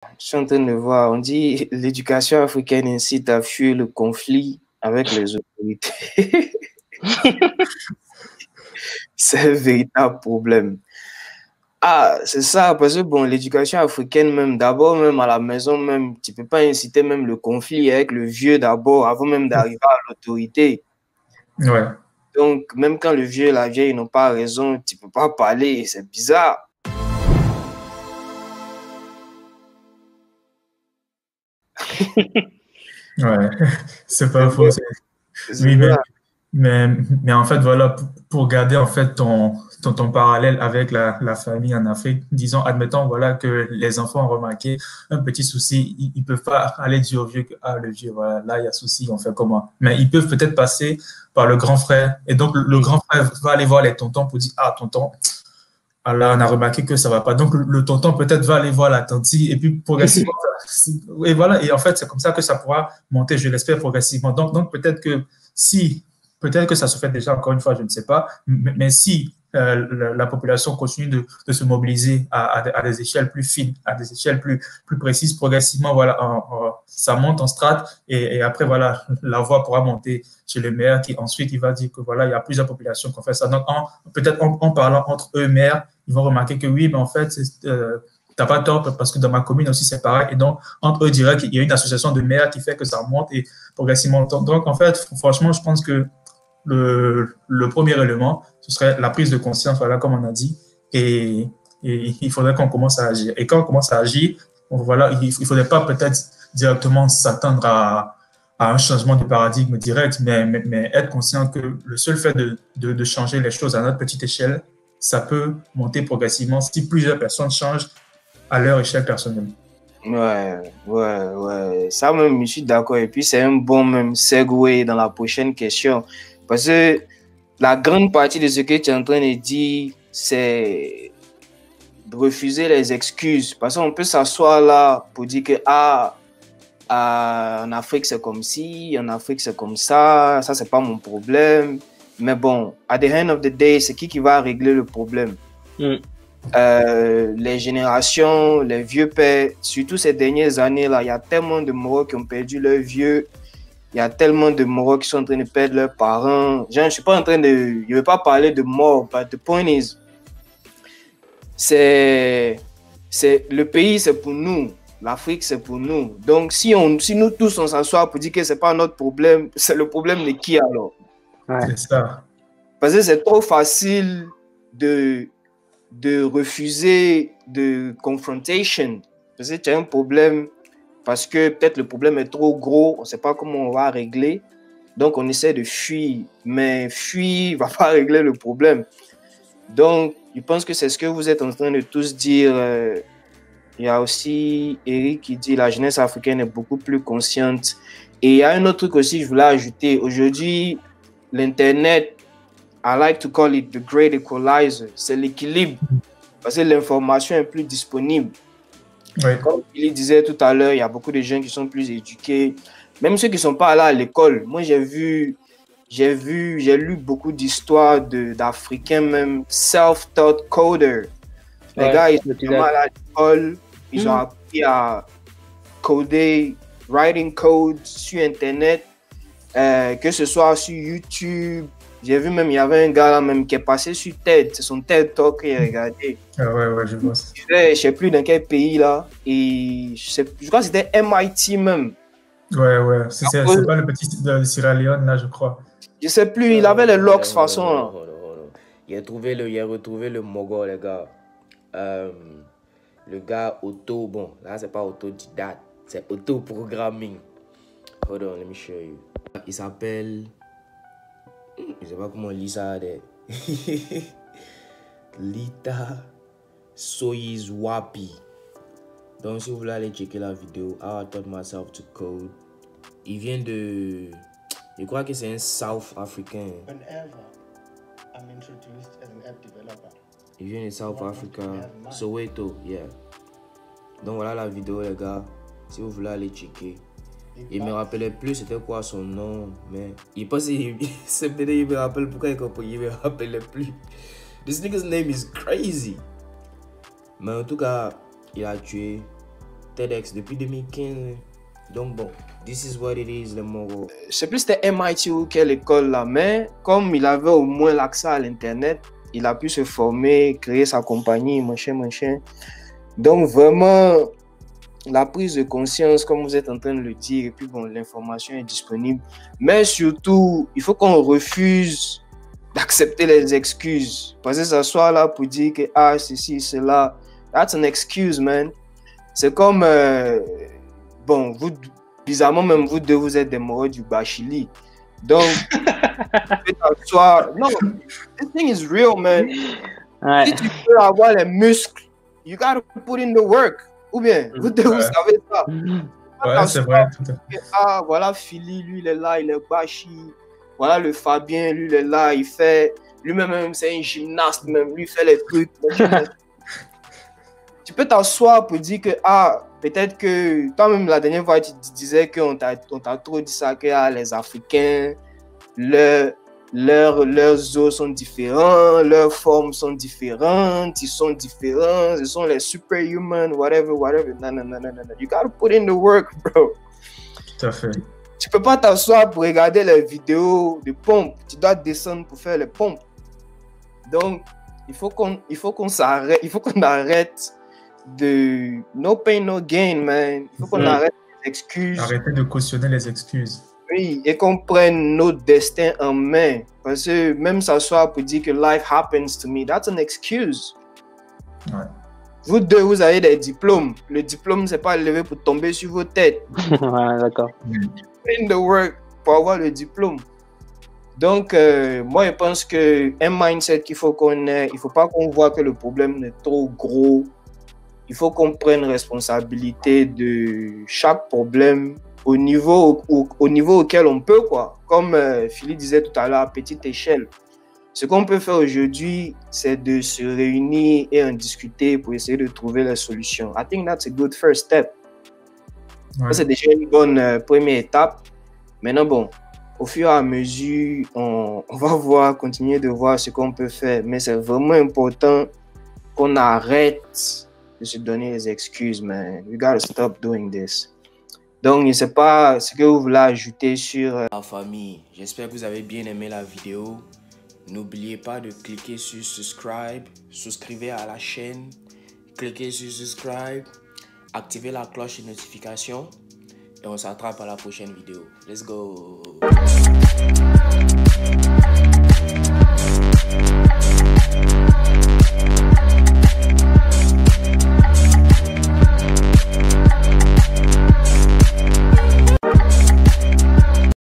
Je suis en train de voir, on dit l'éducation africaine incite à fuir le conflit avec les autorités. C'est un véritable problème. Ah, c'est ça, parce que bon, l'éducation africaine, même d'abord, même à la maison, même, tu peux pas inciter même le conflit avec le vieux d'abord, avant même d'arriver à l'autorité. Ouais. Donc, même quand le vieux et la vieille n'ont pas raison, tu peux pas parler, c'est bizarre. Ouais, c'est pas C'est faux. vrai, c'est Oui, vrai. mais en fait, voilà, pour garder en fait ton parallèle avec la famille en Afrique, disons, admettons, voilà, que les enfants ont remarqué un petit souci, ils peuvent pas aller dire au vieux que, ah, le vieux, voilà, là, il y a souci, on fait comment? Mais ils peuvent peut-être passer par le grand frère. Et donc, le grand frère va aller voir les tontons pour dire, ah, tonton, ah là, on a remarqué que ça va pas. Donc, le tonton peut-être va aller voir la tante et puis progressivement, et voilà. Et en fait, c'est comme ça que ça pourra monter, je l'espère, progressivement. Donc peut-être que si, peut-être que ça se fait déjà, encore une fois, je ne sais pas, mais si la population continue de se mobiliser à des échelles plus fines, à des échelles plus précises, progressivement, voilà, ça monte en strates et après, voilà, la voie pourra monter chez le maire qui ensuite, il va dire que voilà, il y a plusieurs populations qui ont fait ça. Donc, peut-être en parlant entre eux, maires, ils vont remarquer que oui, mais en fait, t'as pas tort parce que dans ma commune aussi, c'est pareil. Et donc, entre eux, direct, il y a une association de maires qui fait que ça monte et progressivement. Donc, en fait, franchement, je pense que le premier élément, ce serait la prise de conscience, voilà, comme on a dit. Et, et il faudrait qu'on commence à agir. Et quand on commence à agir, voilà, il ne faudrait pas peut-être directement s'attendre à un changement de paradigme direct, mais être conscient que le seul fait de changer les choses à notre petite échelle, ça peut monter progressivement si plusieurs personnes changent à leur échelle personnelle. Ouais. Ça même, je suis d'accord. Et puis, c'est un bon même segue dans la prochaine question. Parce que la grande partie de ce que tu es en train de dire, c'est de refuser les excuses. Parce qu'on peut s'asseoir là pour dire que, en Afrique, c'est comme ci, en Afrique, c'est comme ça, c'est pas mon problème. Mais bon, at the end of the day, c'est qui va régler le problème? Les générations, les vieux pères, surtout ces dernières années-là, il y a tellement de Marocs qui ont perdu leurs vieux, il y a tellement de Marocs qui sont en train de perdre leurs parents. Genre, je suis pas en train de, je veux pas parler de mort, but the point is, c'est le pays, c'est pour nous. L'Afrique, c'est pour nous. Donc, si nous tous, on s'assoit pour dire que c'est pas notre problème, c'est le problème de qui alors? Ouais. C'est ça. Parce que c'est trop facile de refuser de confrontation. Parce que tu as un problème, parce que peut-être le problème est trop gros, on ne sait pas comment on va régler. Donc, on essaie de fuir. Mais fuir ne va pas régler le problème. Donc, je pense que c'est ce que vous êtes en train de tous dire. Il y a aussi Eric qui dit la jeunesse africaine est beaucoup plus consciente. Et il y a un autre truc aussi que je voulais ajouter. Aujourd'hui, l'Internet, I like to call it the great equalizer. C'est l'équilibre. Parce que l'information est plus disponible. Oui. Comme il disait tout à l'heure, il y a beaucoup de gens qui sont plus éduqués. Même ceux qui ne sont pas allés à l'école. Moi, j'ai lu beaucoup d'histoires d'Africains même self-taught coders. Les gars, ils sont vraiment allés à l'école. Ils ont appris à coder, writing code sur Internet, que ce soit sur YouTube. J'ai vu même, il y avait un gars là même qui est passé sur TED. C'est son TED Talk qu'il a regardé. Ah ouais, je vois. Je ne sais plus dans quel pays là. Et je crois que c'était MIT même. Ouais. C'est pas le petit de Sierra Leone là, je crois. Je sais plus, il avait les locks façon. Il a retrouvé le mogol, les gars. Le gars bon, là c'est pas autodidacte, c'est auto-programming. Hold on, let me show you. Il s'appelle, je sais pas comment on lit ça. Lita Soyizwapi. Donc si vous voulez aller checker la vidéo, I taught myself to code. Il vient de, je crois que c'est un South Africain. Whenever I'm introduced as an app developer. Il vient de South Africa, Soweto, yeah. Donc voilà la vidéo les gars, si vous voulez aller checker. Il me rappelait plus c'était quoi son nom, mais il pense il me rappelle pourquoi il me rappelait plus. This nigga's name is crazy. Mais en tout cas, il a tué TEDx depuis 2015. Donc bon, this is what it is, le Moro. Je sais plus c'était MIT ou quelle école là, mais comme il avait au moins l'accès à l'internet, il a pu se former, créer sa compagnie, machin. Donc vraiment, la prise de conscience, comme vous êtes en train de le dire, et puis bon, l'information est disponible. Mais surtout, il faut qu'on refuse d'accepter les excuses. Parce que s'asseoir là pour dire que ah, ceci, cela, that's an excuse, man. C'est comme, bon, vous, bizarrement, même vous deux, vous êtes des moraux du Bachili. Donc, non, this thing is real, man. Ouais. Si tu veux avoir les muscles, you gotta put in the work. Ou bien, vous deux, vous savez ça. Ouais, c'est vrai. Ah, voilà, Philly, lui, il est là, il est Bachi. Voilà, le Fabien, lui, il est là, il fait. Lui-même, c'est un gymnaste, même. Lui, il fait les trucs. Tu peux t'asseoir pour dire que, ah, peut-être que toi-même, la dernière fois, tu disais qu'on t'a trop dit ça, que ah, les Africains, leurs os sont différents, leurs formes sont différentes, ils sont différents, ils sont les superhumans, whatever. Non. You gotta put in the work, bro. Tout à fait. Tu peux pas t'asseoir pour regarder les vidéos de pompes. Tu dois descendre pour faire les pompes. Donc, il faut qu'on s'arrête, il faut qu'on arrête de no pain, no gain, man. Il faut qu'on arrête les excuses. Arrêtez de cautionner les excuses. Oui, et qu'on prenne notre destin en main. Parce que même s'asseoir pour dire que life happens to me, that's an excuse. Ouais. Vous deux, vous avez des diplômes. Le diplôme, c'est pas levé pour tomber sur vos têtes. Ouais, d'accord. In the work pour avoir le diplôme. Donc, moi, je pense que un mindset qu'il faut qu'on ait, il faut pas qu'on voit que le problème est trop gros. Il faut qu'on prenne responsabilité de chaque problème au niveau auquel on peut, quoi. Comme Philippe disait tout à l'heure, à petite échelle. Ce qu'on peut faire aujourd'hui, c'est de se réunir et en discuter pour essayer de trouver la solution. I think that's a good first step. Ouais. Ça, c'est déjà une bonne première étape. Maintenant, bon, au fur et à mesure, on va continuer de voir ce qu'on peut faire. Mais c'est vraiment important qu'on arrête de se donner les excuses, man. We gotta stop doing this. Donc, je ne sais pas ce que vous voulez ajouter sur... La famille, j'espère que vous avez bien aimé la vidéo. N'oubliez pas de cliquer sur subscribe, souscrivez à la chaîne, cliquez sur subscribe, activez la cloche de notification et on s'attrape à la prochaine vidéo. Let's go!